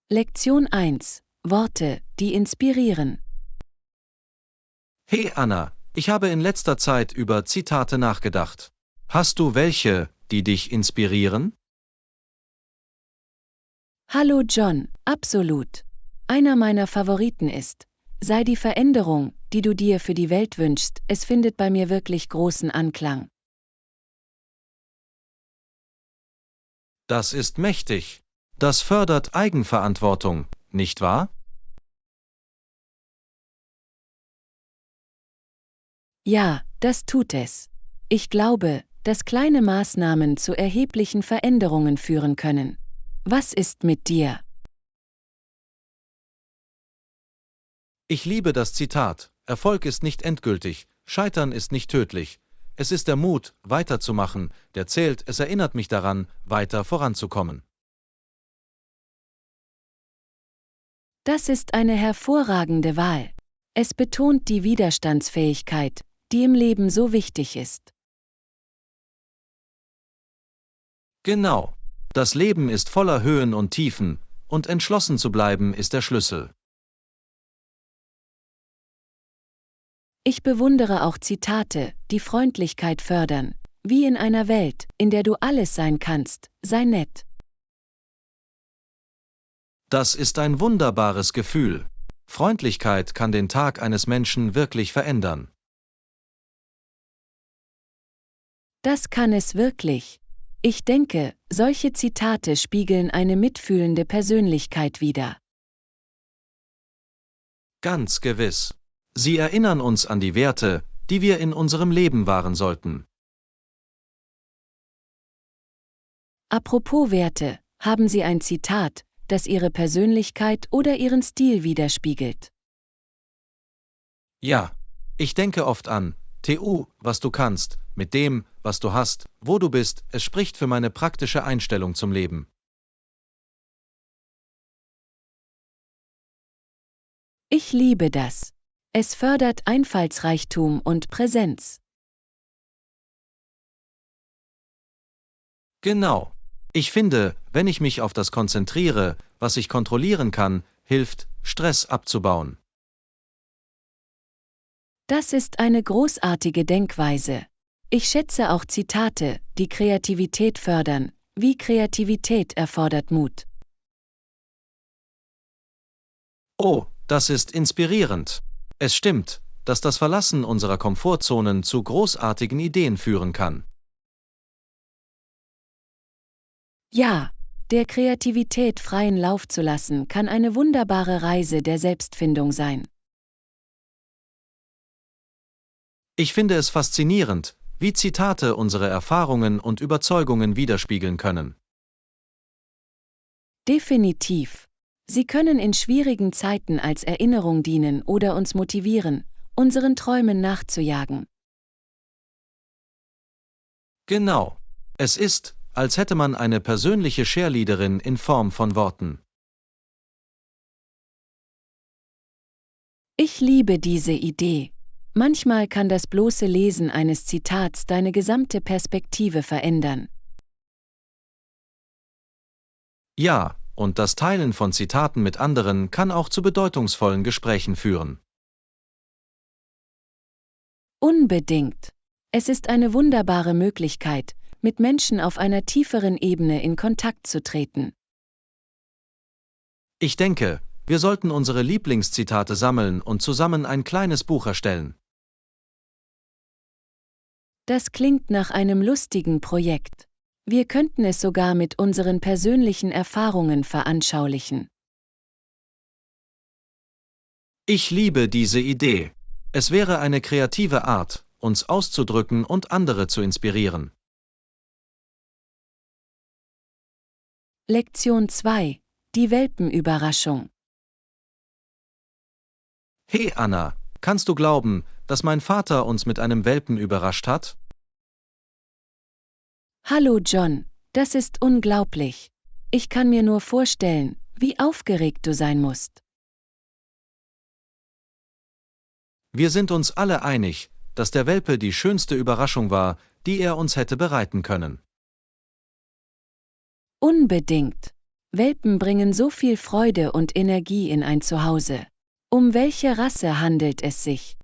Lektion 1. Worte, die inspirieren. Hey Anna, ich habe in letzter Zeit über Zitate nachgedacht. Hast du welche, die dich inspirieren? Hallo John, absolut. Einer meiner Favoriten ist: Sei die Veränderung, die du dir für die Welt wünschst. Es findet bei mir wirklich großen Anklang. Das ist mächtig. Das fördert Eigenverantwortung, nicht wahr? Ja, das tut es. Ich glaube, dass kleine Maßnahmen zu erheblichen Veränderungen führen können. Was ist mit dir? Ich liebe das Zitat: Erfolg ist nicht endgültig, Scheitern ist nicht tödlich. Es ist der Mut, weiterzumachen, der zählt. Es erinnert mich daran, weiter voranzukommen. Das ist eine hervorragende Wahl. Es betont die Widerstandsfähigkeit, die im Leben so wichtig ist. Genau. Das Leben ist voller Höhen und Tiefen, und entschlossen zu bleiben ist der Schlüssel. Ich bewundere auch Zitate, die Freundlichkeit fördern. Wie in einer Welt, in der du alles sein kannst, sei nett. Das ist ein wunderbares Gefühl. Freundlichkeit kann den Tag eines Menschen wirklich verändern. Das kann es wirklich. Ich denke, solche Zitate spiegeln eine mitfühlende Persönlichkeit wider. Ganz gewiss. Sie erinnern uns an die Werte, die wir in unserem Leben wahren sollten. Apropos Werte, haben Sie ein Zitat, das Ihre Persönlichkeit oder Ihren Stil widerspiegelt? Ja, ich denke oft an was du kannst, mit dem, was du hast, wo du bist. Es spricht für meine praktische Einstellung zum Leben. Ich liebe das. Es fördert Einfallsreichtum und Präsenz. Genau. Ich finde, wenn ich mich auf das konzentriere, was ich kontrollieren kann, hilft, Stress abzubauen. Das ist eine großartige Denkweise. Ich schätze auch Zitate, die Kreativität fördern. Wie Kreativität erfordert Mut. Oh, das ist inspirierend. Es stimmt, dass das Verlassen unserer Komfortzonen zu großartigen Ideen führen kann. Ja, der Kreativität freien Lauf zu lassen, kann eine wunderbare Reise der Selbstfindung sein. Ich finde es faszinierend, wie Zitate unsere Erfahrungen und Überzeugungen widerspiegeln können. Definitiv. Sie können in schwierigen Zeiten als Erinnerung dienen oder uns motivieren, unseren Träumen nachzujagen. Genau. Es ist, als hätte man eine persönliche Cheerleaderin in Form von Worten. Ich liebe diese Idee. Manchmal kann das bloße Lesen eines Zitats deine gesamte Perspektive verändern. Ja, und das Teilen von Zitaten mit anderen kann auch zu bedeutungsvollen Gesprächen führen. Unbedingt. Es ist eine wunderbare Möglichkeit, mit Menschen auf einer tieferen Ebene in Kontakt zu treten. Ich denke, wir sollten unsere Lieblingszitate sammeln und zusammen ein kleines Buch erstellen. Das klingt nach einem lustigen Projekt. Wir könnten es sogar mit unseren persönlichen Erfahrungen veranschaulichen. Ich liebe diese Idee. Es wäre eine kreative Art, uns auszudrücken und andere zu inspirieren. Lektion 2. Die Welpenüberraschung. Hey Anna, kannst du glauben, dass mein Vater uns mit einem Welpen überrascht hat? Hallo John, das ist unglaublich. Ich kann mir nur vorstellen, wie aufgeregt du sein musst. Wir sind uns alle einig, dass der Welpe die schönste Überraschung war, die er uns hätte bereiten können. Unbedingt. Welpen bringen so viel Freude und Energie in ein Zuhause. Um welche Rasse handelt es sich?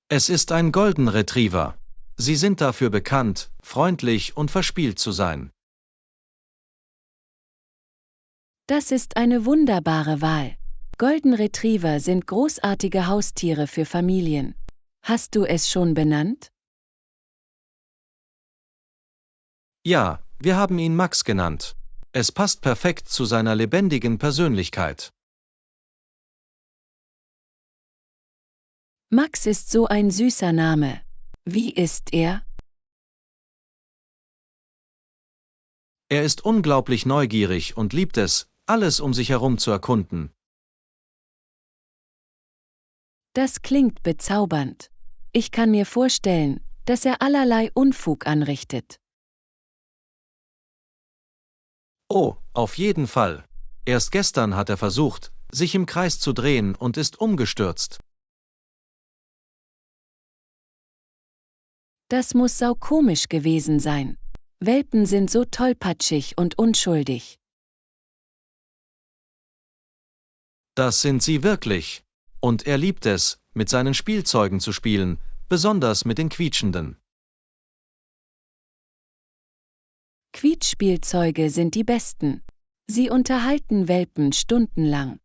Es ist ein Golden Retriever. Sie sind dafür bekannt, freundlich und verspielt zu sein. Das ist eine wunderbare Wahl. Golden Retriever sind großartige Haustiere für Familien. Hast du es schon benannt? Ja, wir haben ihn Max genannt. Es passt perfekt zu seiner lebendigen Persönlichkeit. Max ist so ein süßer Name. Wie ist er? Er ist unglaublich neugierig und liebt es, alles um sich herum zu erkunden. Das klingt bezaubernd. Ich kann mir vorstellen, dass er allerlei Unfug anrichtet. Oh, auf jeden Fall. Erst gestern hat er versucht, sich im Kreis zu drehen und ist umgestürzt. Das muss saukomisch gewesen sein. Welpen sind so tollpatschig und unschuldig. Das sind sie wirklich. Und er liebt es, mit seinen Spielzeugen zu spielen, besonders mit den quietschenden. Quietschspielzeuge sind die besten. Sie unterhalten Welpen stundenlang.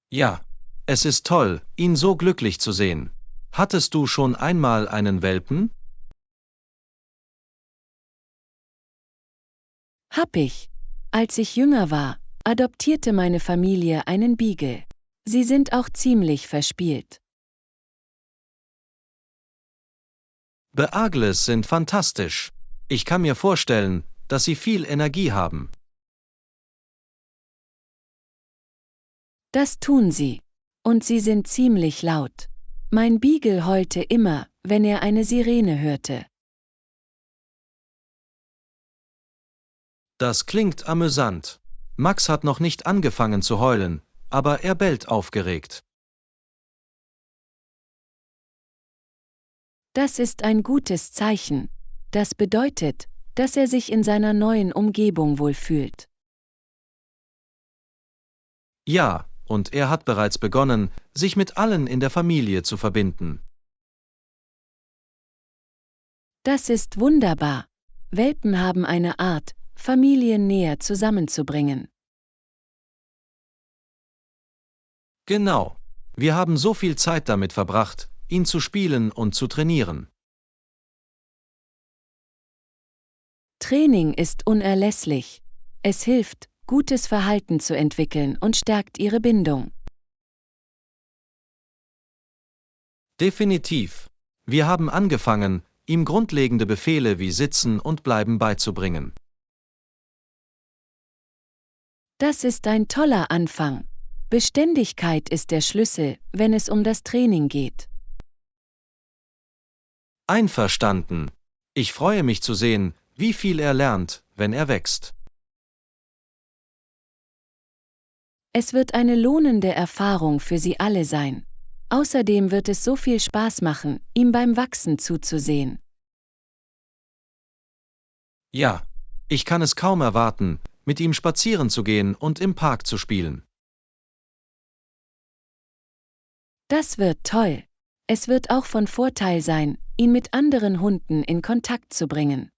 Ja, es ist toll, ihn so glücklich zu sehen. Hattest du schon einmal einen Welpen? Hab ich. Als ich jünger war, adoptierte meine Familie einen Beagle. Sie sind auch ziemlich verspielt. Beagles sind fantastisch. Ich kann mir vorstellen, dass sie viel Energie haben. Das tun sie. Und sie sind ziemlich laut. Mein Beagle heulte immer, wenn er eine Sirene hörte. Das klingt amüsant. Max hat noch nicht angefangen zu heulen, aber er bellt aufgeregt. Das ist ein gutes Zeichen. Das bedeutet, dass er sich in seiner neuen Umgebung wohlfühlt. Ja, und er hat bereits begonnen, sich mit allen in der Familie zu verbinden. Das ist wunderbar. Welpen haben eine Art, Familien näher zusammenzubringen. Genau. Wir haben so viel Zeit damit verbracht, ihn zu spielen und zu trainieren. Training ist unerlässlich. Es hilft, gutes Verhalten zu entwickeln und stärkt ihre Bindung. Definitiv. Wir haben angefangen, ihm grundlegende Befehle wie Sitzen und Bleiben beizubringen. Das ist ein toller Anfang. Beständigkeit ist der Schlüssel, wenn es um das Training geht. Einverstanden. Ich freue mich zu sehen, wie viel er lernt, wenn er wächst. Es wird eine lohnende Erfahrung für Sie alle sein. Außerdem wird es so viel Spaß machen, ihm beim Wachsen zuzusehen. Ja, ich kann es kaum erwarten, mit ihm spazieren zu gehen und im Park zu spielen. Das wird toll. Es wird auch von Vorteil sein, ihn mit anderen Hunden in Kontakt zu bringen.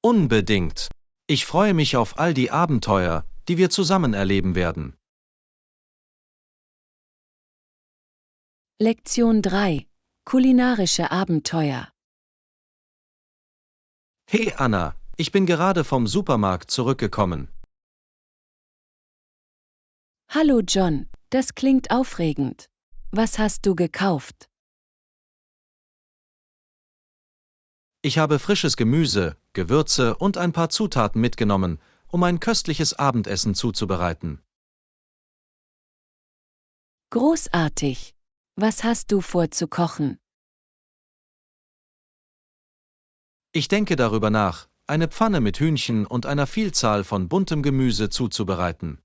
Unbedingt. Ich freue mich auf all die Abenteuer, die wir zusammen erleben werden. Lektion 3: Kulinarische Abenteuer. Hey Anna, ich bin gerade vom Supermarkt zurückgekommen. Hallo John, das klingt aufregend. Was hast du gekauft? Ich habe frisches Gemüse, Gewürze und ein paar Zutaten mitgenommen, um ein köstliches Abendessen zuzubereiten. Großartig. Was hast du vor zu kochen? Ich denke darüber nach, eine Pfanne mit Hühnchen und einer Vielzahl von buntem Gemüse zuzubereiten.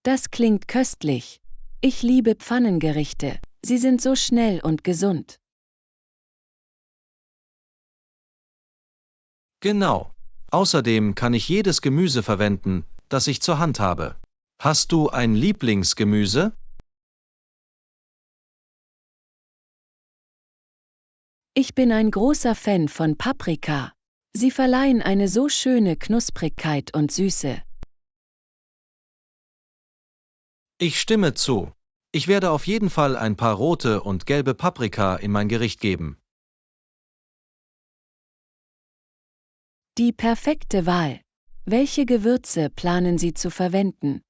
Das klingt köstlich. Ich liebe Pfannengerichte. Sie sind so schnell und gesund. Genau. Außerdem kann ich jedes Gemüse verwenden, das ich zur Hand habe. Hast du ein Lieblingsgemüse? Ich bin ein großer Fan von Paprika. Sie verleihen eine so schöne Knusprigkeit und Süße. Ich stimme zu. Ich werde auf jeden Fall ein paar rote und gelbe Paprika in mein Gericht geben. Die perfekte Wahl. Welche Gewürze planen Sie zu verwenden?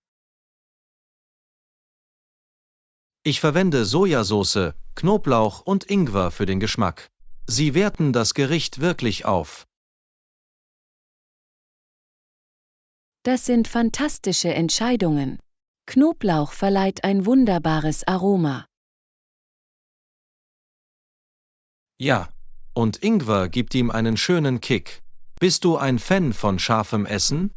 Ich verwende Sojasauce, Knoblauch und Ingwer für den Geschmack. Sie werten das Gericht wirklich auf. Das sind fantastische Entscheidungen. Knoblauch verleiht ein wunderbares Aroma. Ja. Und Ingwer gibt ihm einen schönen Kick. Bist du ein Fan von scharfem Essen?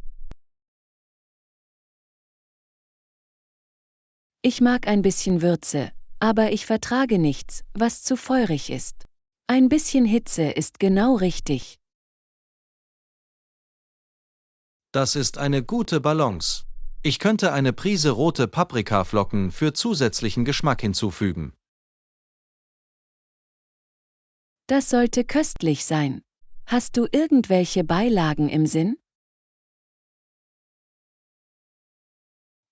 Ich mag ein bisschen Würze, aber ich vertrage nichts, was zu feurig ist. Ein bisschen Hitze ist genau richtig. Das ist eine gute Balance. Ich könnte eine Prise rote Paprikaflocken für zusätzlichen Geschmack hinzufügen. Das sollte köstlich sein. Hast du irgendwelche Beilagen im Sinn?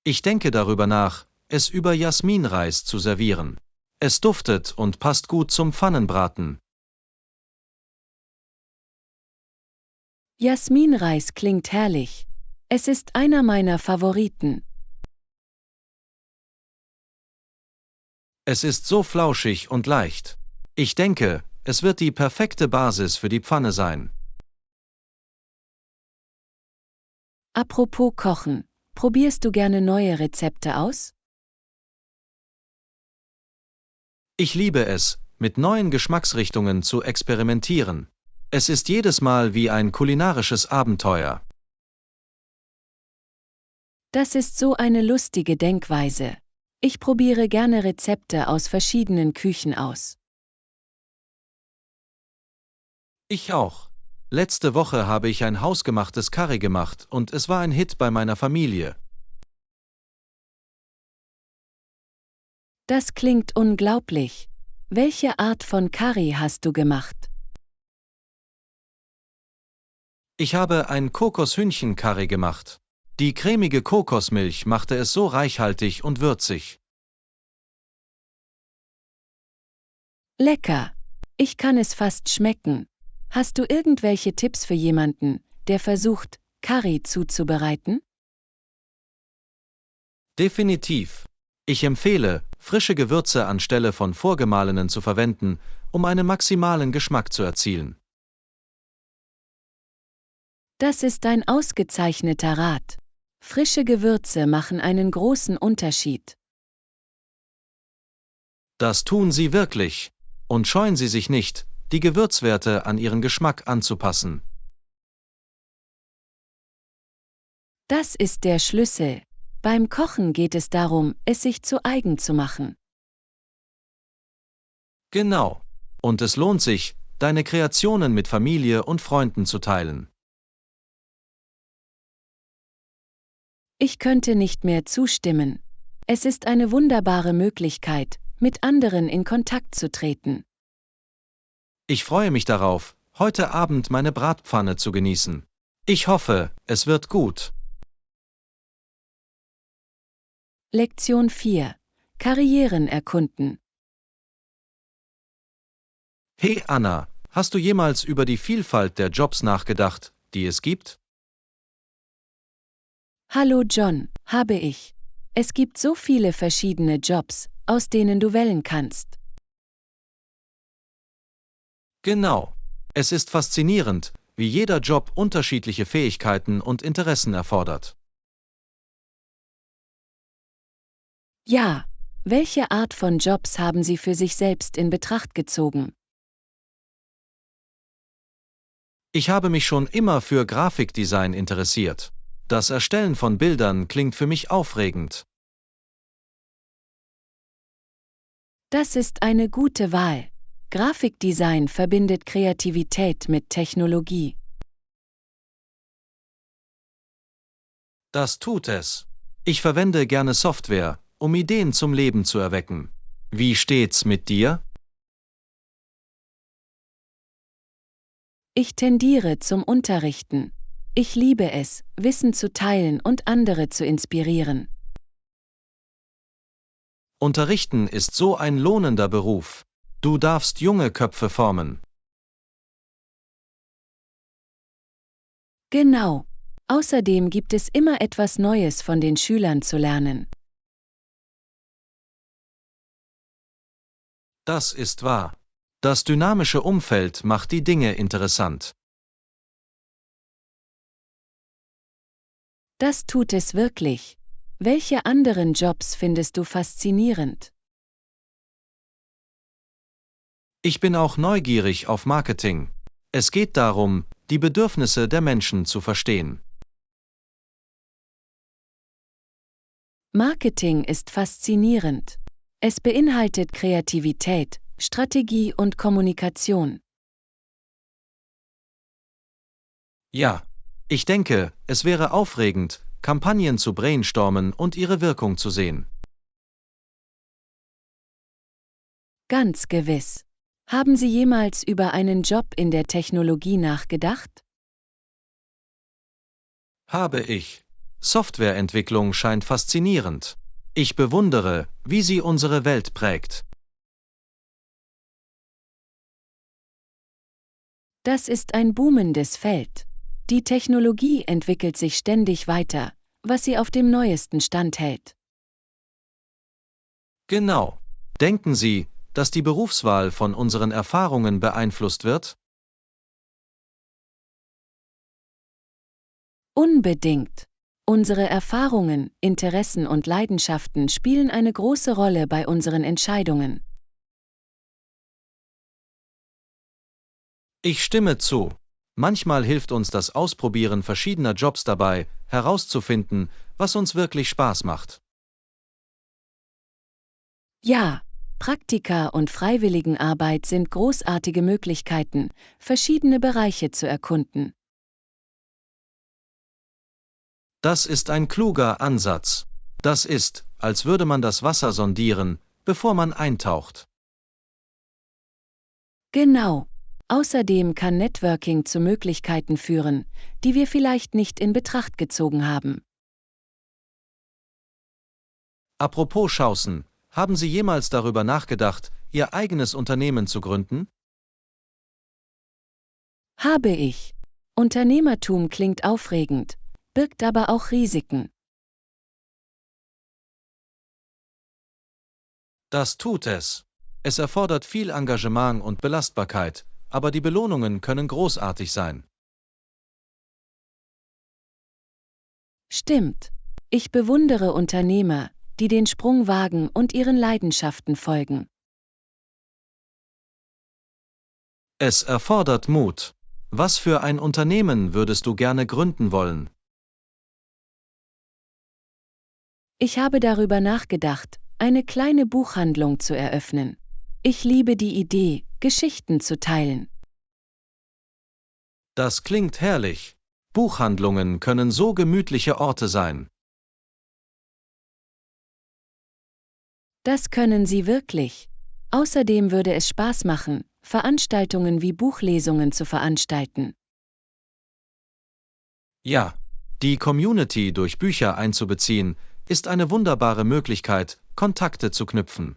Ich denke darüber nach, es über Jasminreis zu servieren. Es duftet und passt gut zum Pfannenbraten. Jasminreis klingt herrlich. Es ist einer meiner Favoriten. Es ist so flauschig und leicht. Ich denke, es wird die perfekte Basis für die Pfanne sein. Apropos Kochen, probierst du gerne neue Rezepte aus? Ich liebe es, mit neuen Geschmacksrichtungen zu experimentieren. Es ist jedes Mal wie ein kulinarisches Abenteuer. Das ist so eine lustige Denkweise. Ich probiere gerne Rezepte aus verschiedenen Küchen aus. Ich auch. Letzte Woche habe ich ein hausgemachtes Curry gemacht und es war ein Hit bei meiner Familie. Das klingt unglaublich. Welche Art von Curry hast du gemacht? Ich habe ein Kokoshühnchen-Curry gemacht. Die cremige Kokosmilch machte es so reichhaltig und würzig. Lecker. Ich kann es fast schmecken. Hast du irgendwelche Tipps für jemanden, der versucht, Curry zuzubereiten? Definitiv. Ich empfehle, frische Gewürze anstelle von vorgemahlenen zu verwenden, um einen maximalen Geschmack zu erzielen. Das ist ein ausgezeichneter Rat. Frische Gewürze machen einen großen Unterschied. Das tun sie wirklich. Und scheuen Sie sich nicht, die Gewürzwerte an Ihren Geschmack anzupassen. Das ist der Schlüssel. Beim Kochen geht es darum, es sich zu eigen zu machen. Genau. Und es lohnt sich, deine Kreationen mit Familie und Freunden zu teilen. Ich könnte nicht mehr zustimmen. Es ist eine wunderbare Möglichkeit, mit anderen in Kontakt zu treten. Ich freue mich darauf, heute Abend meine Bratpfanne zu genießen. Ich hoffe, es wird gut. Lektion 4. Karrieren erkunden. Hey Anna, hast du jemals über die Vielfalt der Jobs nachgedacht, die es gibt? Hallo John, habe ich. Es gibt so viele verschiedene Jobs, aus denen du wählen kannst. Genau. Es ist faszinierend, wie jeder Job unterschiedliche Fähigkeiten und Interessen erfordert. Ja, welche Art von Jobs haben Sie für sich selbst in Betracht gezogen? Ich habe mich schon immer für Grafikdesign interessiert. Das Erstellen von Bildern klingt für mich aufregend. Das ist eine gute Wahl. Grafikdesign verbindet Kreativität mit Technologie. Das tut es. Ich verwende gerne Software, um Ideen zum Leben zu erwecken. Wie steht's mit dir? Ich tendiere zum Unterrichten. Ich liebe es, Wissen zu teilen und andere zu inspirieren. Unterrichten ist so ein lohnender Beruf. Du darfst junge Köpfe formen. Genau. Außerdem gibt es immer etwas Neues von den Schülern zu lernen. Das ist wahr. Das dynamische Umfeld macht die Dinge interessant. Das tut es wirklich. Welche anderen Jobs findest du faszinierend? Ich bin auch neugierig auf Marketing. Es geht darum, die Bedürfnisse der Menschen zu verstehen. Marketing ist faszinierend. Es beinhaltet Kreativität, Strategie und Kommunikation. Ja, ich denke, es wäre aufregend, Kampagnen zu brainstormen und ihre Wirkung zu sehen. Ganz gewiss. Haben Sie jemals über einen Job in der Technologie nachgedacht? Habe ich. Softwareentwicklung scheint faszinierend. Ich bewundere, wie sie unsere Welt prägt. Das ist ein boomendes Feld. Die Technologie entwickelt sich ständig weiter, was sie auf dem neuesten Stand hält. Genau. Denken Sie, dass die Berufswahl von unseren Erfahrungen beeinflusst wird? Unbedingt. Unsere Erfahrungen, Interessen und Leidenschaften spielen eine große Rolle bei unseren Entscheidungen. Ich stimme zu. Manchmal hilft uns das Ausprobieren verschiedener Jobs dabei, herauszufinden, was uns wirklich Spaß macht. Ja, Praktika und Freiwilligenarbeit sind großartige Möglichkeiten, verschiedene Bereiche zu erkunden. Das ist ein kluger Ansatz. Das ist, als würde man das Wasser sondieren, bevor man eintaucht. Genau. Außerdem kann Networking zu Möglichkeiten führen, die wir vielleicht nicht in Betracht gezogen haben. Apropos Chancen, haben Sie jemals darüber nachgedacht, Ihr eigenes Unternehmen zu gründen? Habe ich. Unternehmertum klingt aufregend, birgt aber auch Risiken. Das tut es. Es erfordert viel Engagement und Belastbarkeit, aber die Belohnungen können großartig sein. Stimmt. Ich bewundere Unternehmer, die den Sprung wagen und ihren Leidenschaften folgen. Es erfordert Mut. Was für ein Unternehmen würdest du gerne gründen wollen? Ich habe darüber nachgedacht, eine kleine Buchhandlung zu eröffnen. Ich liebe die Idee, Geschichten zu teilen. Das klingt herrlich. Buchhandlungen können so gemütliche Orte sein. Das können sie wirklich. Außerdem würde es Spaß machen, Veranstaltungen wie Buchlesungen zu veranstalten. Ja, die Community durch Bücher einzubeziehen, ist eine wunderbare Möglichkeit, Kontakte zu knüpfen.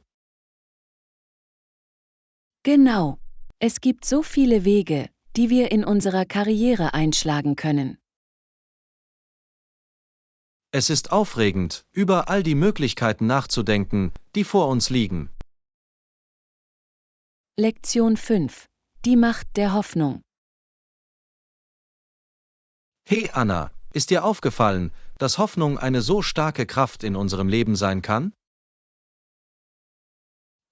Genau. Es gibt so viele Wege, die wir in unserer Karriere einschlagen können. Es ist aufregend, über all die Möglichkeiten nachzudenken, die vor uns liegen. Lektion 5. Die Macht der Hoffnung. Hey Anna, ist dir aufgefallen, dass Hoffnung eine so starke Kraft in unserem Leben sein kann?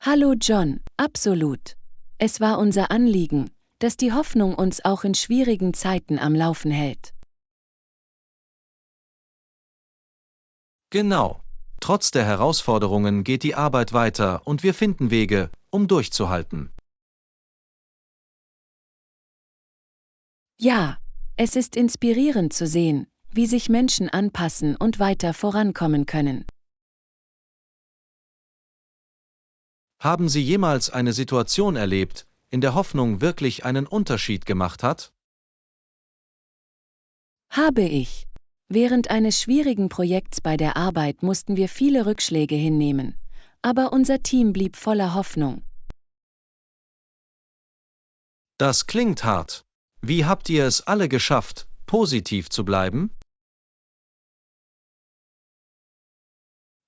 Hallo John, absolut. Es war unser Anliegen, dass die Hoffnung uns auch in schwierigen Zeiten am Laufen hält. Genau. Trotz der Herausforderungen geht die Arbeit weiter und wir finden Wege, um durchzuhalten. Ja, es ist inspirierend zu sehen, wie sich Menschen anpassen und weiter vorankommen können. Haben Sie jemals eine Situation erlebt, in der Hoffnung wirklich einen Unterschied gemacht hat? Habe ich. Während eines schwierigen Projekts bei der Arbeit mussten wir viele Rückschläge hinnehmen, aber unser Team blieb voller Hoffnung. Das klingt hart. Wie habt ihr es alle geschafft, positiv zu bleiben?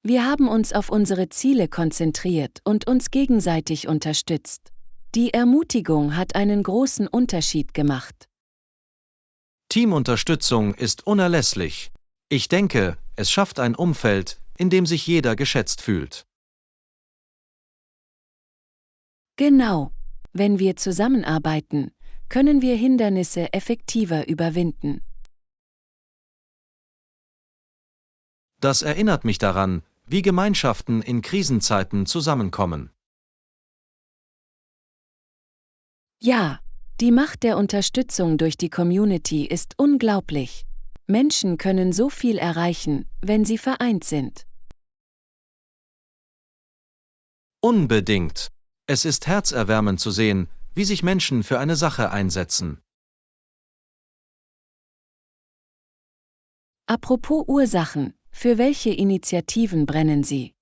Wir haben uns auf unsere Ziele konzentriert und uns gegenseitig unterstützt. Die Ermutigung hat einen großen Unterschied gemacht. Teamunterstützung ist unerlässlich. Ich denke, es schafft ein Umfeld, in dem sich jeder geschätzt fühlt. Genau. Wenn wir zusammenarbeiten, können wir Hindernisse effektiver überwinden. Das erinnert mich daran, wie Gemeinschaften in Krisenzeiten zusammenkommen. Ja, die Macht der Unterstützung durch die Community ist unglaublich. Menschen können so viel erreichen, wenn sie vereint sind. Unbedingt. Es ist herzerwärmend zu sehen, wie sich Menschen für eine Sache einsetzen. Apropos Ursachen, für welche Initiativen brennen Sie?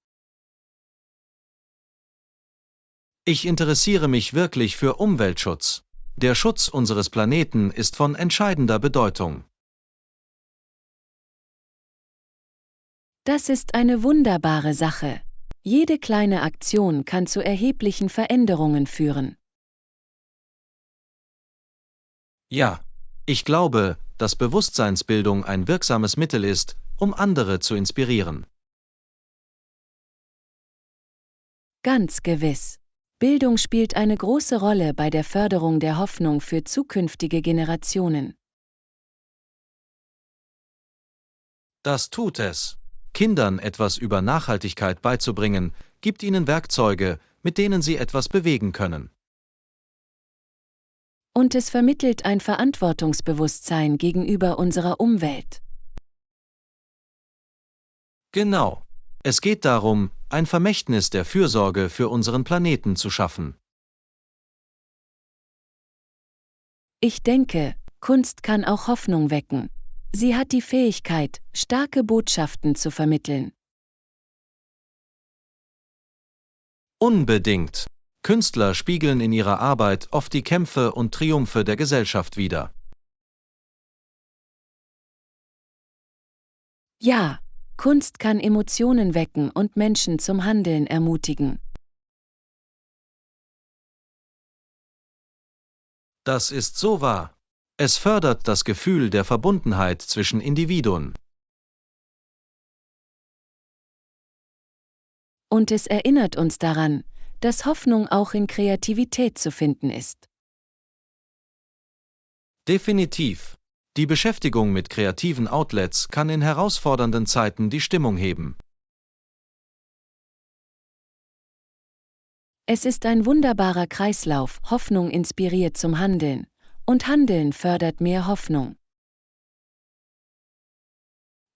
Ich interessiere mich wirklich für Umweltschutz. Der Schutz unseres Planeten ist von entscheidender Bedeutung. Das ist eine wunderbare Sache. Jede kleine Aktion kann zu erheblichen Veränderungen führen. Ja, ich glaube, dass Bewusstseinsbildung ein wirksames Mittel ist, um andere zu inspirieren. Ganz gewiss. Bildung spielt eine große Rolle bei der Förderung der Hoffnung für zukünftige Generationen. Das tut es. Kindern etwas über Nachhaltigkeit beizubringen, gibt ihnen Werkzeuge, mit denen sie etwas bewegen können. Und es vermittelt ein Verantwortungsbewusstsein gegenüber unserer Umwelt. Genau. Es geht darum, ein Vermächtnis der Fürsorge für unseren Planeten zu schaffen. Ich denke, Kunst kann auch Hoffnung wecken. Sie hat die Fähigkeit, starke Botschaften zu vermitteln. Unbedingt. Künstler spiegeln in ihrer Arbeit oft die Kämpfe und Triumphe der Gesellschaft wider. Ja, Kunst kann Emotionen wecken und Menschen zum Handeln ermutigen. Das ist so wahr. Es fördert das Gefühl der Verbundenheit zwischen Individuen. Und es erinnert uns daran, dass Hoffnung auch in Kreativität zu finden ist. Definitiv. Die Beschäftigung mit kreativen Outlets kann in herausfordernden Zeiten die Stimmung heben. Es ist ein wunderbarer Kreislauf, Hoffnung inspiriert zum Handeln, und Handeln fördert mehr Hoffnung.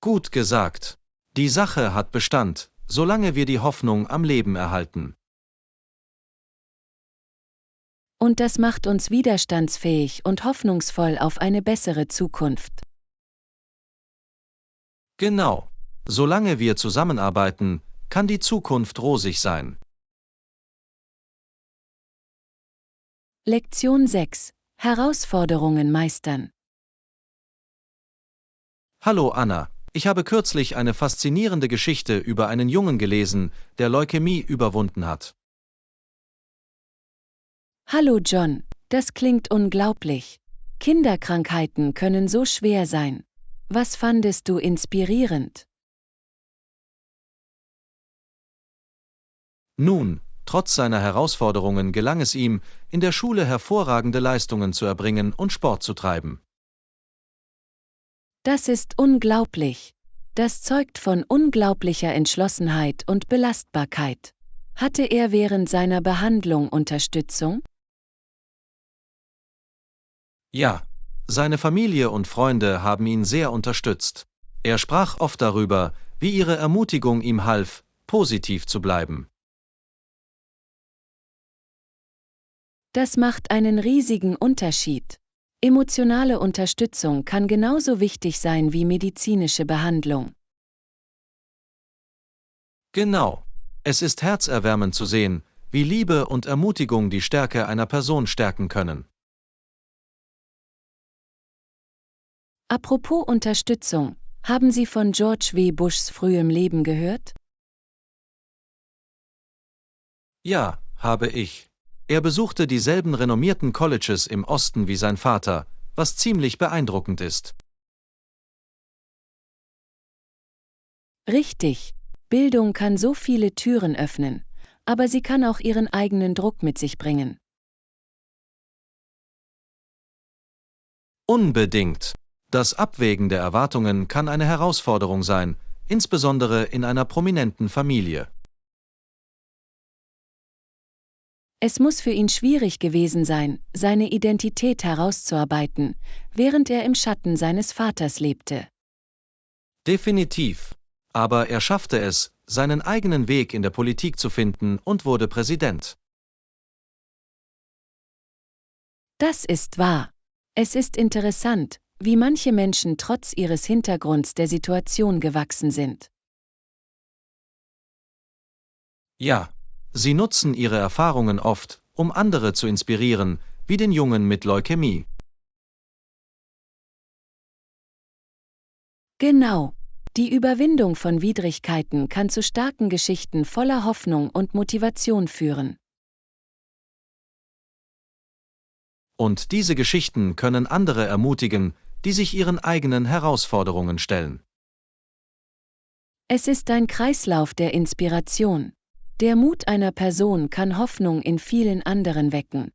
Gut gesagt. Die Sache hat Bestand, solange wir die Hoffnung am Leben erhalten. Und das macht uns widerstandsfähig und hoffnungsvoll auf eine bessere Zukunft. Genau. Solange wir zusammenarbeiten, kann die Zukunft rosig sein. Lektion 6: Herausforderungen meistern. Hallo Anna, ich habe kürzlich eine faszinierende Geschichte über einen Jungen gelesen, der Leukämie überwunden hat. Hallo John, das klingt unglaublich. Kinderkrankheiten können so schwer sein. Was fandest du inspirierend? Nun, trotz seiner Herausforderungen gelang es ihm, in der Schule hervorragende Leistungen zu erbringen und Sport zu treiben. Das ist unglaublich. Das zeugt von unglaublicher Entschlossenheit und Belastbarkeit. Hatte er während seiner Behandlung Unterstützung? Ja, seine Familie und Freunde haben ihn sehr unterstützt. Er sprach oft darüber, wie ihre Ermutigung ihm half, positiv zu bleiben. Das macht einen riesigen Unterschied. Emotionale Unterstützung kann genauso wichtig sein wie medizinische Behandlung. Genau. Es ist herzerwärmend zu sehen, wie Liebe und Ermutigung die Stärke einer Person stärken können. Apropos Unterstützung, haben Sie von George W. Bushs frühem Leben gehört? Ja, habe ich. Er besuchte dieselben renommierten Colleges im Osten wie sein Vater, was ziemlich beeindruckend ist. Richtig. Bildung kann so viele Türen öffnen, aber sie kann auch ihren eigenen Druck mit sich bringen. Unbedingt. Das Abwägen der Erwartungen kann eine Herausforderung sein, insbesondere in einer prominenten Familie. Es muss für ihn schwierig gewesen sein, seine Identität herauszuarbeiten, während er im Schatten seines Vaters lebte. Definitiv. Aber er schaffte es, seinen eigenen Weg in der Politik zu finden und wurde Präsident. Das ist wahr. Es ist interessant, wie manche Menschen trotz ihres Hintergrunds der Situation gewachsen sind. Ja, sie nutzen ihre Erfahrungen oft, um andere zu inspirieren, wie den Jungen mit Leukämie. Genau. Die Überwindung von Widrigkeiten kann zu starken Geschichten voller Hoffnung und Motivation führen. Und diese Geschichten können andere ermutigen, die sich ihren eigenen Herausforderungen stellen. Es ist ein Kreislauf der Inspiration. Der Mut einer Person kann Hoffnung in vielen anderen wecken.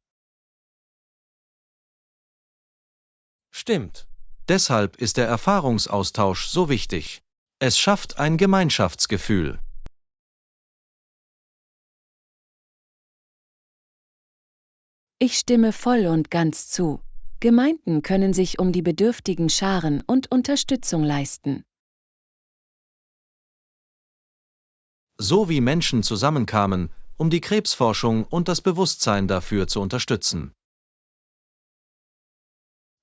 Stimmt. Deshalb ist der Erfahrungsaustausch so wichtig. Es schafft ein Gemeinschaftsgefühl. Ich stimme voll und ganz zu. Gemeinden können sich um die Bedürftigen scharen und Unterstützung leisten. So wie Menschen zusammenkamen, um die Krebsforschung und das Bewusstsein dafür zu unterstützen.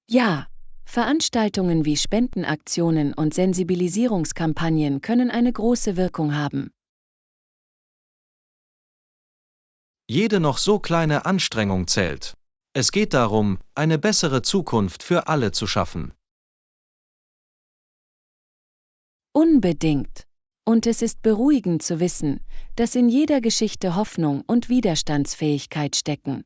Ja, Veranstaltungen wie Spendenaktionen und Sensibilisierungskampagnen können eine große Wirkung haben. Jede noch so kleine Anstrengung zählt. Es geht darum, eine bessere Zukunft für alle zu schaffen. Unbedingt. Und es ist beruhigend zu wissen, dass in jeder Geschichte Hoffnung und Widerstandsfähigkeit stecken.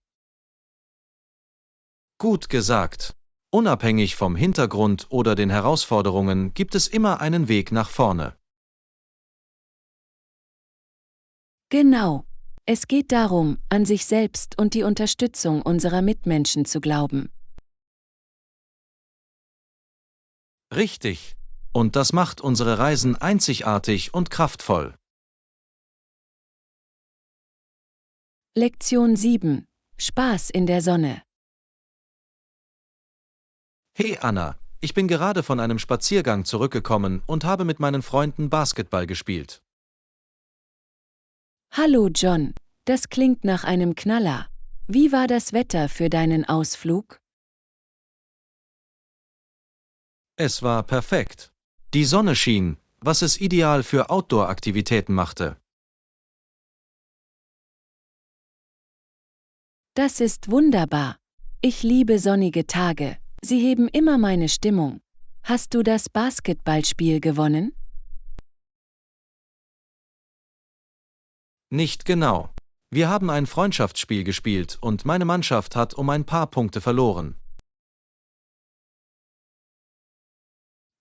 Gut gesagt. Unabhängig vom Hintergrund oder den Herausforderungen gibt es immer einen Weg nach vorne. Genau. Es geht darum, an sich selbst und die Unterstützung unserer Mitmenschen zu glauben. Richtig. Und das macht unsere Reisen einzigartig und kraftvoll. Lektion 7. Spaß in der Sonne. Hey Anna, ich bin gerade von einem Spaziergang zurückgekommen und habe mit meinen Freunden Basketball gespielt. Hallo John, das klingt nach einem Knaller. Wie war das Wetter für deinen Ausflug? Es war perfekt. Die Sonne schien, was es ideal für Outdoor-Aktivitäten machte. Das ist wunderbar. Ich liebe sonnige Tage, sie heben immer meine Stimmung. Hast du das Basketballspiel gewonnen? Nicht genau. Wir haben ein Freundschaftsspiel gespielt und meine Mannschaft hat um ein paar Punkte verloren.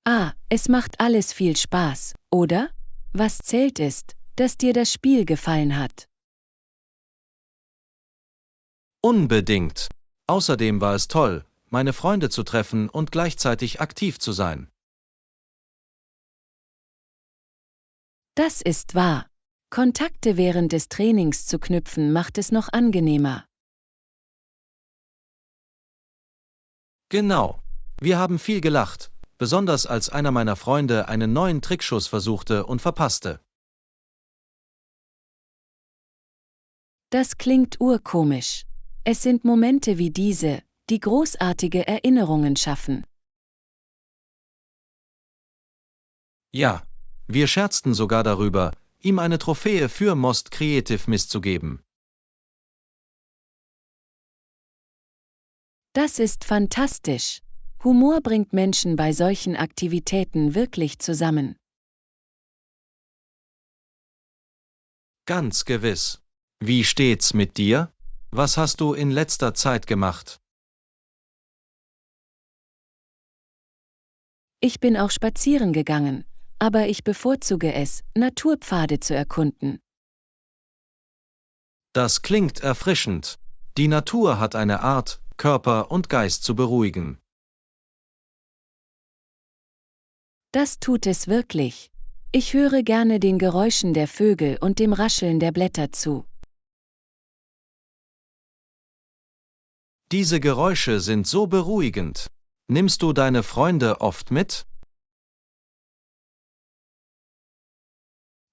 Ah, es macht alles viel Spaß, oder? Was zählt ist, dass dir das Spiel gefallen hat. Unbedingt. Außerdem war es toll, meine Freunde zu treffen und gleichzeitig aktiv zu sein. Das ist wahr. Kontakte während des Trainings zu knüpfen macht es noch angenehmer. Genau. Wir haben viel gelacht, besonders als einer meiner Freunde einen neuen Trickschuss versuchte und verpasste. Das klingt urkomisch. Es sind Momente wie diese, die großartige Erinnerungen schaffen. Ja, wir scherzten sogar darüber, ihm eine Trophäe für Most Creative misszugeben. Das ist fantastisch. Humor bringt Menschen bei solchen Aktivitäten wirklich zusammen. Ganz gewiss. Wie steht's mit dir? Was hast du in letzter Zeit gemacht? Ich bin auch spazieren gegangen, aber ich bevorzuge es, Naturpfade zu erkunden. Das klingt erfrischend. Die Natur hat eine Art, Körper und Geist zu beruhigen. Das tut es wirklich. Ich höre gerne den Geräuschen der Vögel und dem Rascheln der Blätter zu. Diese Geräusche sind so beruhigend. Nimmst du deine Freunde oft mit?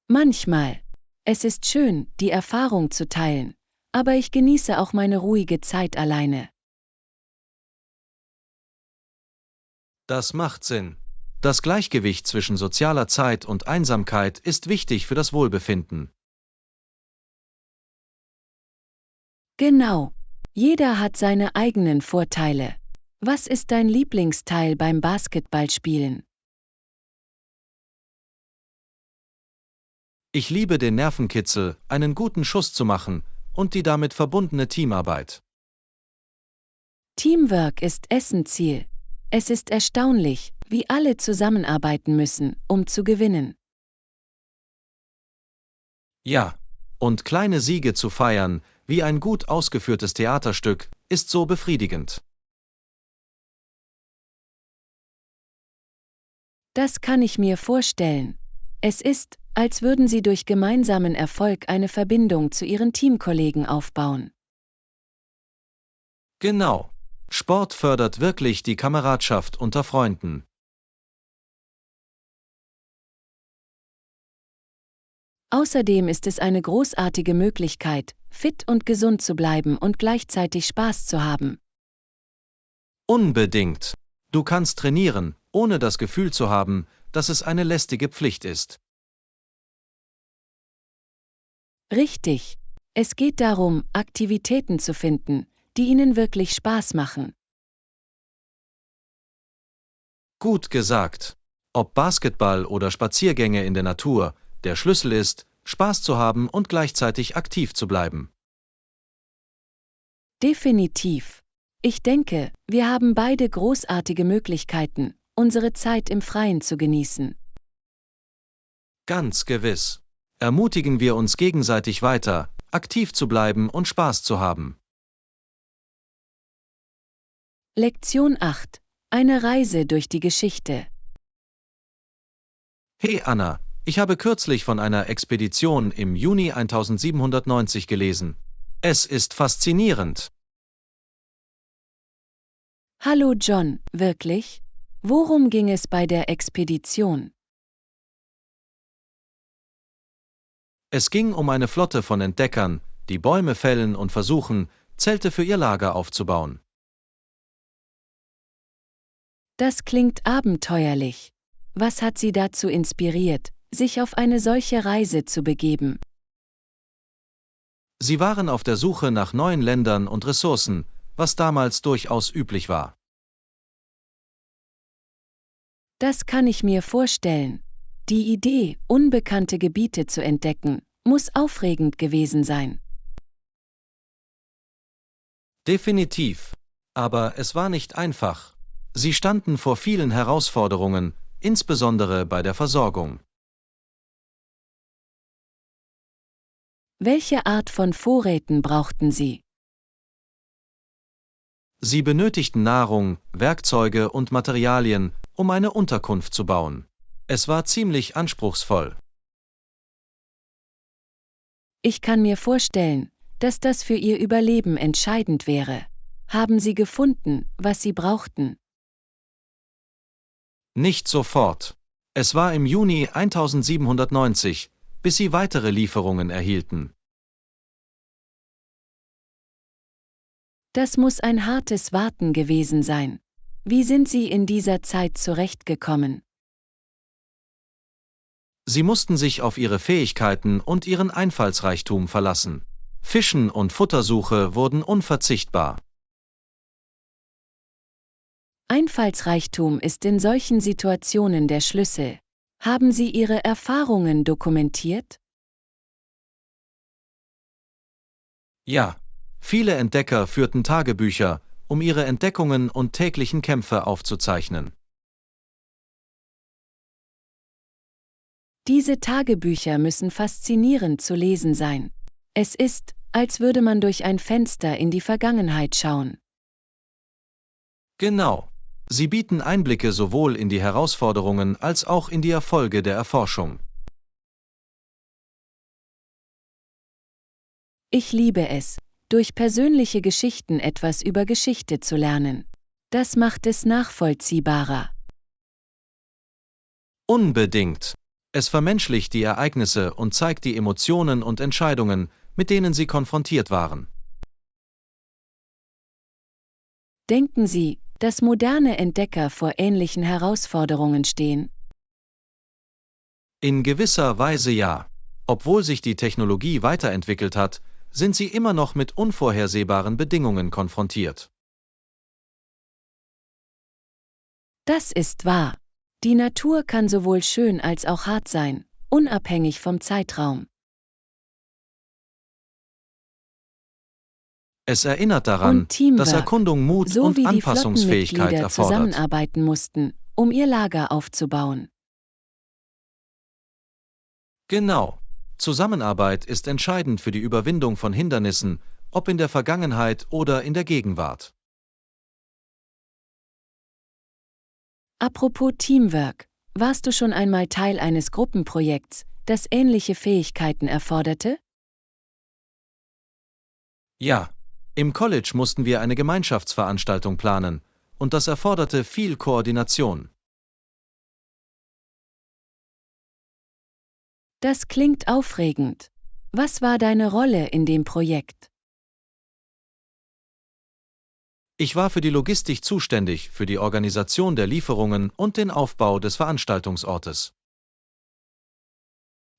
Manchmal. Es ist schön, die Erfahrung zu teilen, aber ich genieße auch meine ruhige Zeit alleine. Das macht Sinn. Das Gleichgewicht zwischen sozialer Zeit und Einsamkeit ist wichtig für das Wohlbefinden. Genau. Jeder hat seine eigenen Vorteile. Was ist dein Lieblingsteil beim Basketballspielen? Ich liebe den Nervenkitzel, einen guten Schuss zu machen, und die damit verbundene Teamarbeit. Teamwork ist Essenziel. Es ist erstaunlich, wie alle zusammenarbeiten müssen, um zu gewinnen. Ja, und kleine Siege zu feiern, wie ein gut ausgeführtes Theaterstück, ist so befriedigend. Das kann ich mir vorstellen. Es ist, als würden sie durch gemeinsamen Erfolg eine Verbindung zu ihren Teamkollegen aufbauen. Genau. Sport fördert wirklich die Kameradschaft unter Freunden. Außerdem ist es eine großartige Möglichkeit, fit und gesund zu bleiben und gleichzeitig Spaß zu haben. Unbedingt. Du kannst trainieren, ohne das Gefühl zu haben, dass es eine lästige Pflicht ist. Richtig. Es geht darum, Aktivitäten zu finden, die ihnen wirklich Spaß machen. Gut gesagt. Ob Basketball oder Spaziergänge in der Natur, der Schlüssel ist, Spaß zu haben und gleichzeitig aktiv zu bleiben. Definitiv. Ich denke, wir haben beide großartige Möglichkeiten, unsere Zeit im Freien zu genießen. Ganz gewiss. Ermutigen wir uns gegenseitig weiter, aktiv zu bleiben und Spaß zu haben. Lektion 8. Eine Reise durch die Geschichte. Hey Anna, ich habe kürzlich von einer Expedition im Juni 1790 gelesen. Es ist faszinierend. Hallo John, wirklich? Worum ging es bei der Expedition? Es ging um eine Flotte von Entdeckern, die Bäume fällen und versuchen, Zelte für ihr Lager aufzubauen. Das klingt abenteuerlich. Was hat Sie dazu inspiriert, sich auf eine solche Reise zu begeben? Sie waren auf der Suche nach neuen Ländern und Ressourcen, was damals durchaus üblich war. Das kann ich mir vorstellen. Die Idee, unbekannte Gebiete zu entdecken, muss aufregend gewesen sein. Definitiv. Aber es war nicht einfach. Sie standen vor vielen Herausforderungen, insbesondere bei der Versorgung. Welche Art von Vorräten brauchten Sie? Sie benötigten Nahrung, Werkzeuge und Materialien, um eine Unterkunft zu bauen. Es war ziemlich anspruchsvoll. Ich kann mir vorstellen, dass das für Ihr Überleben entscheidend wäre. Haben Sie gefunden, was Sie brauchten? Nicht sofort. Es war im Juni 1790, bis sie weitere Lieferungen erhielten. Das muss ein hartes Warten gewesen sein. Wie sind Sie in dieser Zeit zurechtgekommen? Sie mussten sich auf ihre Fähigkeiten und ihren Einfallsreichtum verlassen. Fischen und Futtersuche wurden unverzichtbar. Einfallsreichtum ist in solchen Situationen der Schlüssel. Haben Sie Ihre Erfahrungen dokumentiert? Ja, viele Entdecker führten Tagebücher, um ihre Entdeckungen und täglichen Kämpfe aufzuzeichnen. Diese Tagebücher müssen faszinierend zu lesen sein. Es ist, als würde man durch ein Fenster in die Vergangenheit schauen. Genau. Sie bieten Einblicke sowohl in die Herausforderungen als auch in die Erfolge der Erforschung. Ich liebe es, durch persönliche Geschichten etwas über Geschichte zu lernen. Das macht es nachvollziehbarer. Unbedingt. Es vermenschlicht die Ereignisse und zeigt die Emotionen und Entscheidungen, mit denen sie konfrontiert waren. Denken Sie, dass moderne Entdecker vor ähnlichen Herausforderungen stehen? In gewisser Weise ja. Obwohl sich die Technologie weiterentwickelt hat, sind sie immer noch mit unvorhersehbaren Bedingungen konfrontiert. Das ist wahr. Die Natur kann sowohl schön als auch hart sein, unabhängig vom Zeitraum. Es erinnert daran, Und dass Teamwork, Erkundung Mut so und wie die Anpassungsfähigkeit Flottenmitglieder erfordert. zusammenarbeiten mussten, um ihr Lager aufzubauen. Genau. Zusammenarbeit ist entscheidend für die Überwindung von Hindernissen, ob in der Vergangenheit oder in der Gegenwart. Apropos Teamwork, warst du schon einmal Teil eines Gruppenprojekts, das ähnliche Fähigkeiten erforderte? Ja, im College mussten wir eine Gemeinschaftsveranstaltung planen, und das erforderte viel Koordination. Das klingt aufregend. Was war deine Rolle in dem Projekt? Ich war für die Logistik zuständig, für die Organisation der Lieferungen und den Aufbau des Veranstaltungsortes.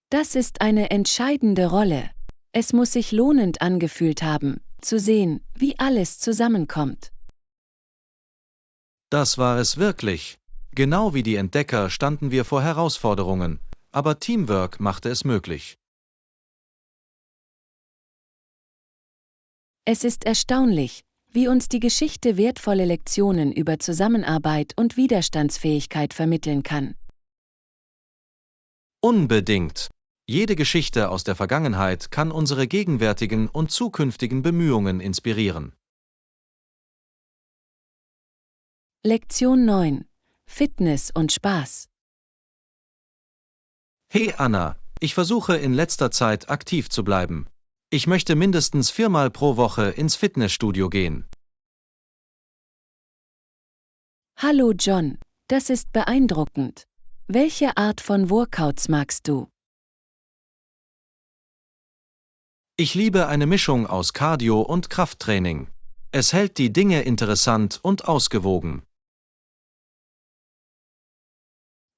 Das ist eine entscheidende Rolle. Es muss sich lohnend angefühlt haben, zu sehen, wie alles zusammenkommt. Das war es wirklich. Genau wie die Entdecker standen wir vor Herausforderungen, aber Teamwork machte es möglich. Es ist erstaunlich, wie uns die Geschichte wertvolle Lektionen über Zusammenarbeit und Widerstandsfähigkeit vermitteln kann. Unbedingt. Jede Geschichte aus der Vergangenheit kann unsere gegenwärtigen und zukünftigen Bemühungen inspirieren. Lektion 9. Fitness und Spaß. Hey Anna, ich versuche in letzter Zeit aktiv zu bleiben. Ich möchte mindestens 4-mal pro Woche ins Fitnessstudio gehen. Hallo John, das ist beeindruckend. Welche Art von Workouts magst du? Ich liebe eine Mischung aus Cardio und Krafttraining. Es hält die Dinge interessant und ausgewogen.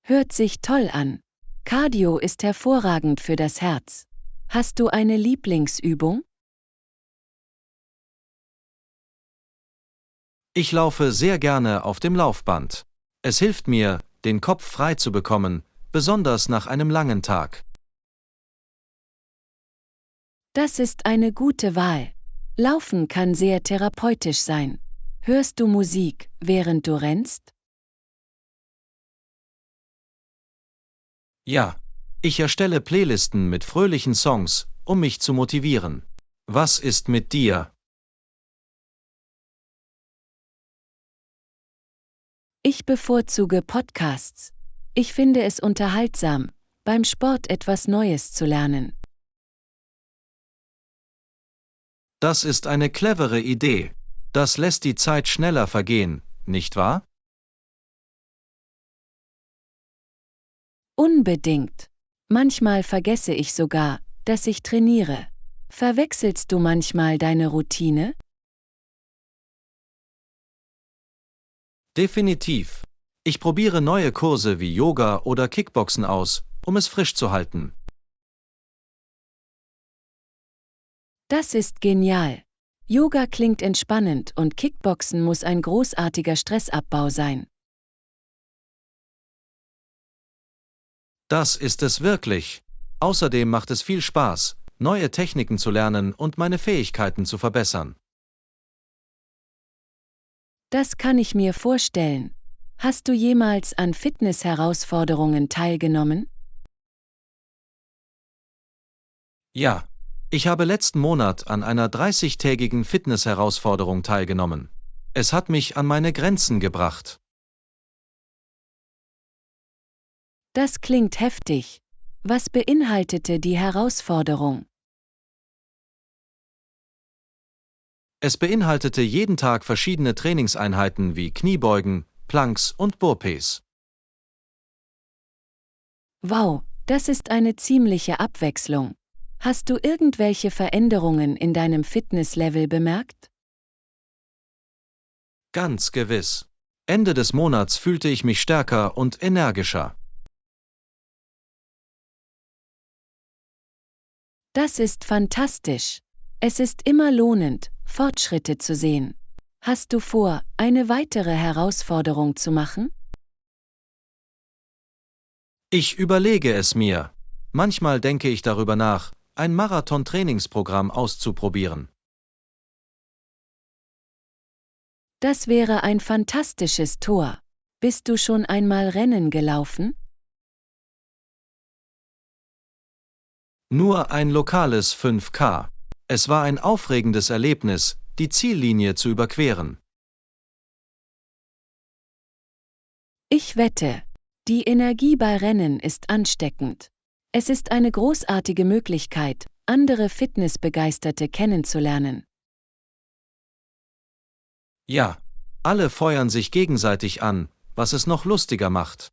Hört sich toll an. Cardio ist hervorragend für das Herz. Hast du eine Lieblingsübung? Ich laufe sehr gerne auf dem Laufband. Es hilft mir, den Kopf frei zu bekommen, besonders nach einem langen Tag. Das ist eine gute Wahl. Laufen kann sehr therapeutisch sein. Hörst du Musik, während du rennst? Ja, ich erstelle Playlisten mit fröhlichen Songs, um mich zu motivieren. Was ist mit dir? Ich bevorzuge Podcasts. Ich finde es unterhaltsam, beim Sport etwas Neues zu lernen. Das ist eine clevere Idee. Das lässt die Zeit schneller vergehen, nicht wahr? Unbedingt. Manchmal vergesse ich sogar, dass ich trainiere. Verwechselst du manchmal deine Routine? Definitiv. Ich probiere neue Kurse wie Yoga oder Kickboxen aus, um es frisch zu halten. Das ist genial. Yoga klingt entspannend und Kickboxen muss ein großartiger Stressabbau sein. Das ist es wirklich. Außerdem macht es viel Spaß, neue Techniken zu lernen und meine Fähigkeiten zu verbessern. Das kann ich mir vorstellen. Hast du jemals an Fitness-Herausforderungen teilgenommen? Ja, ich habe letzten Monat an einer 30-tägigen Fitness-Herausforderung teilgenommen. Es hat mich an meine Grenzen gebracht. Das klingt heftig. Was beinhaltete die Herausforderung? Es beinhaltete jeden Tag verschiedene Trainingseinheiten wie Kniebeugen, Planks und Burpees. Wow, das ist eine ziemliche Abwechslung. Hast du irgendwelche Veränderungen in deinem Fitnesslevel bemerkt? Ganz gewiss. Ende des Monats fühlte ich mich stärker und energischer. Das ist fantastisch. Es ist immer lohnend, Fortschritte zu sehen. Hast du vor, eine weitere Herausforderung zu machen? Ich überlege es mir. Manchmal denke ich darüber nach, ein Marathon-Trainingsprogramm auszuprobieren. Das wäre ein fantastisches Tor. Bist du schon einmal Rennen gelaufen? Nur ein lokales 5K. Es war ein aufregendes Erlebnis, die Ziellinie zu überqueren. Ich wette, die Energie bei Rennen ist ansteckend. Es ist eine großartige Möglichkeit, andere Fitnessbegeisterte kennenzulernen. Ja, alle feuern sich gegenseitig an, was es noch lustiger macht.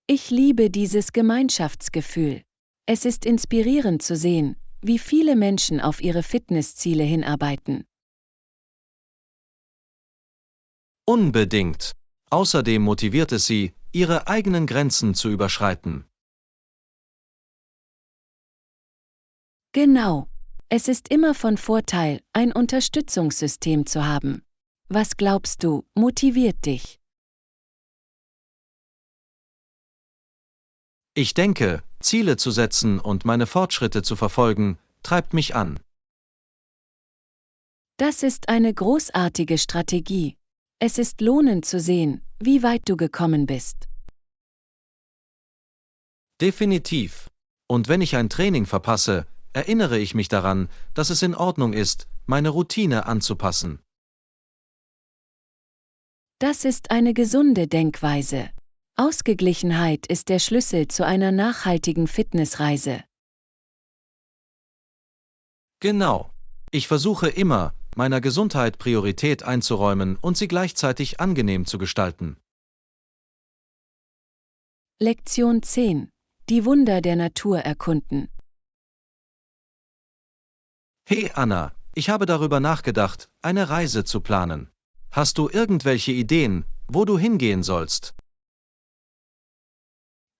Ich liebe dieses Gemeinschaftsgefühl. Es ist inspirierend zu sehen, wie viele Menschen auf ihre Fitnessziele hinarbeiten. Unbedingt. Außerdem motiviert es sie, ihre eigenen Grenzen zu überschreiten. Genau. Es ist immer von Vorteil, ein Unterstützungssystem zu haben. Was glaubst du, motiviert dich? Ich denke, Ziele zu setzen und meine Fortschritte zu verfolgen, treibt mich an. Das ist eine großartige Strategie. Es ist lohnend zu sehen, wie weit du gekommen bist. Definitiv. Und wenn ich ein Training verpasse, erinnere ich mich daran, dass es in Ordnung ist, meine Routine anzupassen. Das ist eine gesunde Denkweise. Ausgeglichenheit ist der Schlüssel zu einer nachhaltigen Fitnessreise. Genau. Ich versuche immer, meiner Gesundheit Priorität einzuräumen und sie gleichzeitig angenehm zu gestalten. Lektion 10. Die Wunder der Natur erkunden. Hey Anna, ich habe darüber nachgedacht, eine Reise zu planen. Hast du irgendwelche Ideen, wo du hingehen sollst?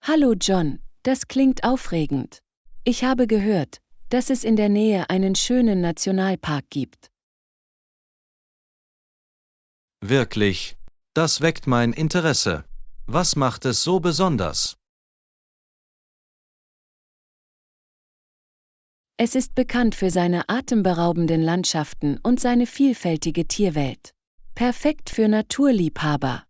Hallo John, das klingt aufregend. Ich habe gehört, dass es in der Nähe einen schönen Nationalpark gibt. Wirklich? Das weckt mein Interesse. Was macht es so besonders? Es ist bekannt für seine atemberaubenden Landschaften und seine vielfältige Tierwelt. Perfekt für Naturliebhaber.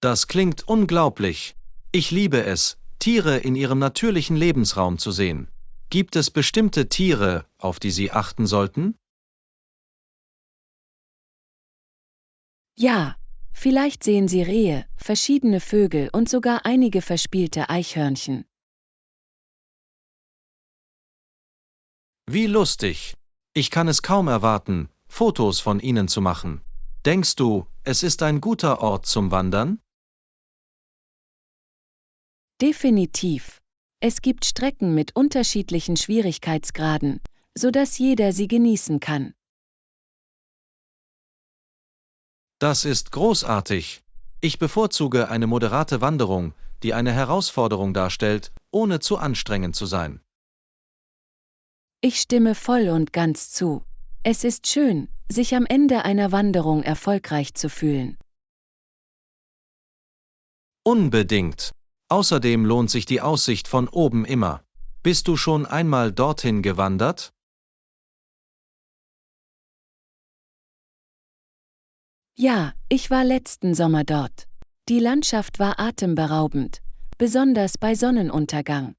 Das klingt unglaublich. Ich liebe es, Tiere in ihrem natürlichen Lebensraum zu sehen. Gibt es bestimmte Tiere, auf die Sie achten sollten? Ja, vielleicht sehen Sie Rehe, verschiedene Vögel und sogar einige verspielte Eichhörnchen. Wie lustig. Ich kann es kaum erwarten, Fotos von ihnen zu machen. Denkst du, es ist ein guter Ort zum Wandern? Definitiv. Es gibt Strecken mit unterschiedlichen Schwierigkeitsgraden, sodass jeder sie genießen kann. Das ist großartig. Ich bevorzuge eine moderate Wanderung, die eine Herausforderung darstellt, ohne zu anstrengend zu sein. Ich stimme voll und ganz zu. Es ist schön, sich am Ende einer Wanderung erfolgreich zu fühlen. Unbedingt. Außerdem lohnt sich die Aussicht von oben immer. Bist du schon einmal dorthin gewandert? Ja, ich war letzten Sommer dort. Die Landschaft war atemberaubend, besonders bei Sonnenuntergang.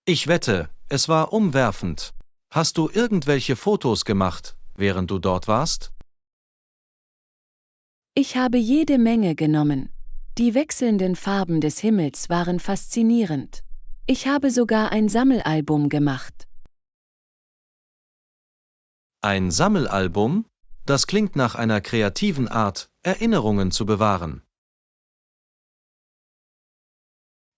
Ich wette, es war umwerfend. Hast du irgendwelche Fotos gemacht, während du dort warst? Ich habe jede Menge genommen. Die wechselnden Farben des Himmels waren faszinierend. Ich habe sogar ein Sammelalbum gemacht. Ein Sammelalbum? Das klingt nach einer kreativen Art, Erinnerungen zu bewahren.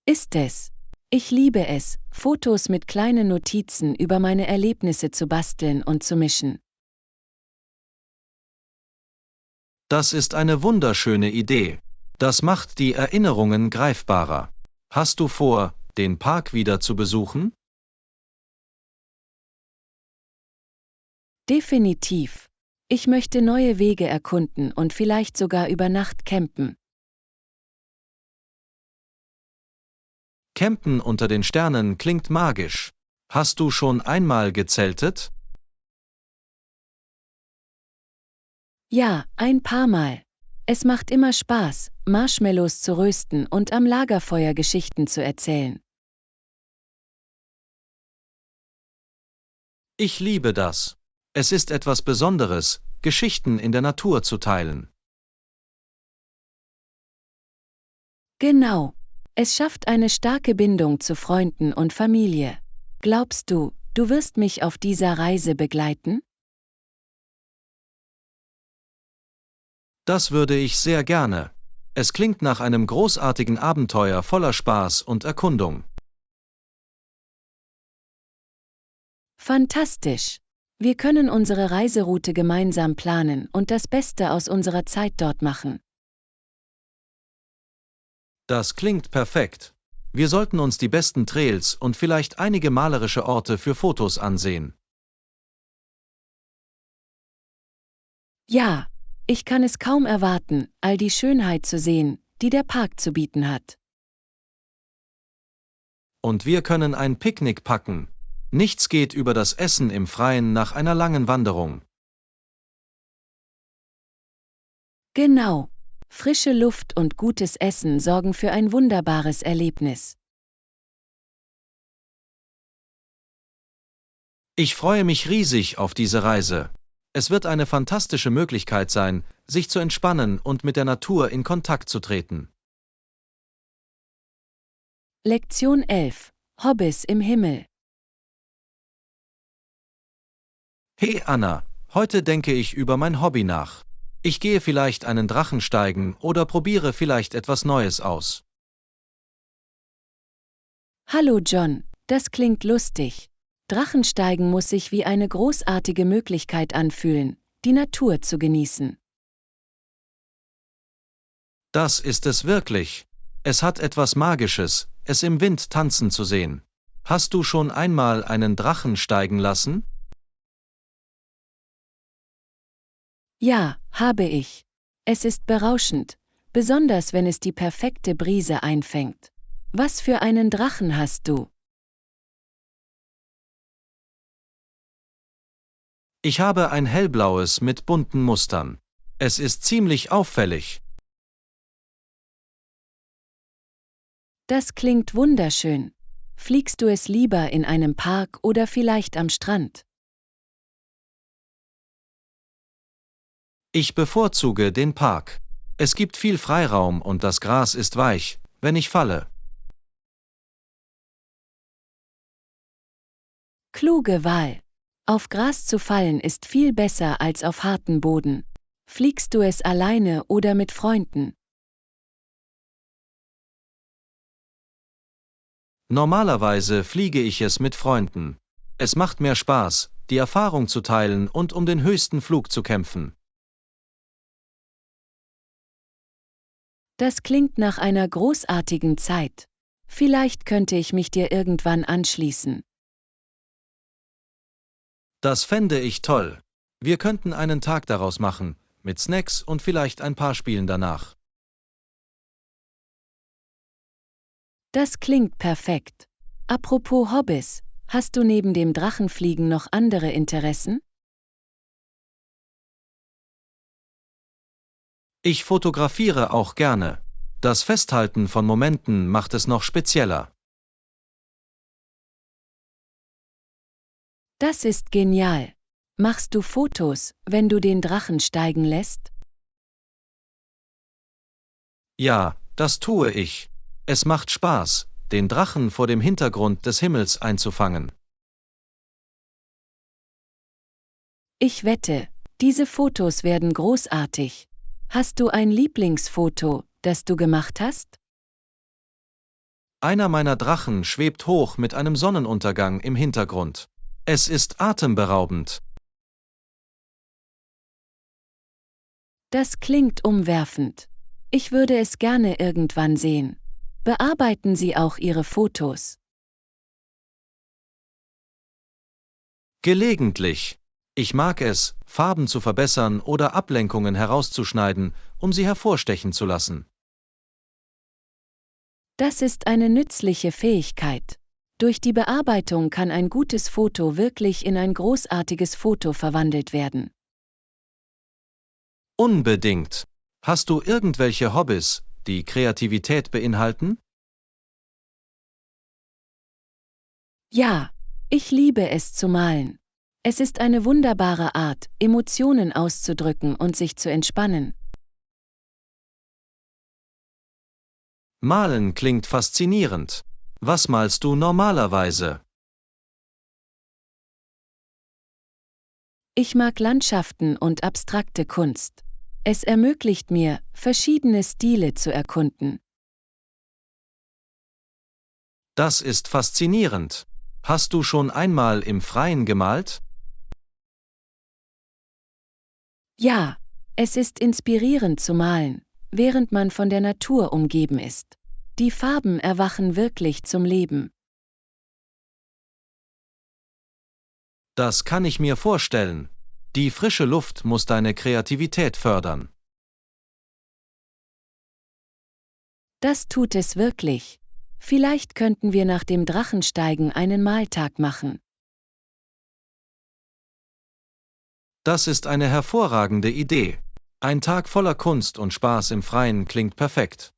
Ist es? Ich liebe es, Fotos mit kleinen Notizen über meine Erlebnisse zu basteln und zu mischen. Das ist eine wunderschöne Idee. Das macht die Erinnerungen greifbarer. Hast du vor, den Park wieder zu besuchen? Definitiv. Ich möchte neue Wege erkunden und vielleicht sogar über Nacht campen. Campen unter den Sternen klingt magisch. Hast du schon einmal gezeltet? Ja, ein paar Mal. Es macht immer Spaß, Marshmallows zu rösten und am Lagerfeuer Geschichten zu erzählen. Ich liebe das. Es ist etwas Besonderes, Geschichten in der Natur zu teilen. Genau. Es schafft eine starke Bindung zu Freunden und Familie. Glaubst du, du wirst mich auf dieser Reise begleiten? Das würde ich sehr gerne. Es klingt nach einem großartigen Abenteuer voller Spaß und Erkundung. Fantastisch. Wir können unsere Reiseroute gemeinsam planen und das Beste aus unserer Zeit dort machen. Das klingt perfekt. Wir sollten uns die besten Trails und vielleicht einige malerische Orte für Fotos ansehen. Ja, ich kann es kaum erwarten, all die Schönheit zu sehen, die der Park zu bieten hat. Und wir können ein Picknick packen. Nichts geht über das Essen im Freien nach einer langen Wanderung. Genau. Frische Luft und gutes Essen sorgen für ein wunderbares Erlebnis. Ich freue mich riesig auf diese Reise. Es wird eine fantastische Möglichkeit sein, sich zu entspannen und mit der Natur in Kontakt zu treten. Lektion 11. Hobbys im Himmel. Hey Anna, heute denke ich über mein Hobby nach. Ich gehe vielleicht einen Drachen steigen oder probiere vielleicht etwas Neues aus. Hallo John, das klingt lustig. Drachensteigen muss sich wie eine großartige Möglichkeit anfühlen, die Natur zu genießen. Das ist es wirklich. Es hat etwas Magisches, es im Wind tanzen zu sehen. Hast du schon einmal einen Drachen steigen lassen? Ja, habe ich. Es ist berauschend, besonders wenn es die perfekte Brise einfängt. Was für einen Drachen hast du? Ich habe ein hellblaues mit bunten Mustern. Es ist ziemlich auffällig. Das klingt wunderschön. Fliegst du es lieber in einem Park oder vielleicht am Strand? Ich bevorzuge den Park. Es gibt viel Freiraum und das Gras ist weich, wenn ich falle. Kluge Wahl. Auf Gras zu fallen ist viel besser als auf harten Boden. Fliegst du es alleine oder mit Freunden? Normalerweise fliege ich es mit Freunden. Es macht mehr Spaß, die Erfahrung zu teilen und um den höchsten Flug zu kämpfen. Das klingt nach einer großartigen Zeit. Vielleicht könnte ich mich dir irgendwann anschließen. Das fände ich toll. Wir könnten einen Tag daraus machen, mit Snacks und vielleicht ein paar Spielen danach. Das klingt perfekt. Apropos Hobbys, hast du neben dem Drachenfliegen noch andere Interessen? Ich fotografiere auch gerne. Das Festhalten von Momenten macht es noch spezieller. Das ist genial. Machst du Fotos, wenn du den Drachen steigen lässt? Ja, das tue ich. Es macht Spaß, den Drachen vor dem Hintergrund des Himmels einzufangen. Ich wette, diese Fotos werden großartig. Hast du ein Lieblingsfoto, das du gemacht hast? Einer meiner Drachen schwebt hoch mit einem Sonnenuntergang im Hintergrund. Es ist atemberaubend. Das klingt umwerfend. Ich würde es gerne irgendwann sehen. Bearbeiten Sie auch Ihre Fotos. Gelegentlich. Ich mag es, Farben zu verbessern oder Ablenkungen herauszuschneiden, um sie hervorstechen zu lassen. Das ist eine nützliche Fähigkeit. Durch die Bearbeitung kann ein gutes Foto wirklich in ein großartiges Foto verwandelt werden. Unbedingt. Hast du irgendwelche Hobbys, die Kreativität beinhalten? Ja, ich liebe es zu malen. Es ist eine wunderbare Art, Emotionen auszudrücken und sich zu entspannen. Malen klingt faszinierend. Was malst du normalerweise? Ich mag Landschaften und abstrakte Kunst. Es ermöglicht mir, verschiedene Stile zu erkunden. Das ist faszinierend. Hast du schon einmal im Freien gemalt? Ja, es ist inspirierend zu malen, während man von der Natur umgeben ist. Die Farben erwachen wirklich zum Leben. Das kann ich mir vorstellen. Die frische Luft muss deine Kreativität fördern. Das tut es wirklich. Vielleicht könnten wir nach dem Drachensteigen einen Maltag machen. Das ist eine hervorragende Idee. Ein Tag voller Kunst und Spaß im Freien klingt perfekt.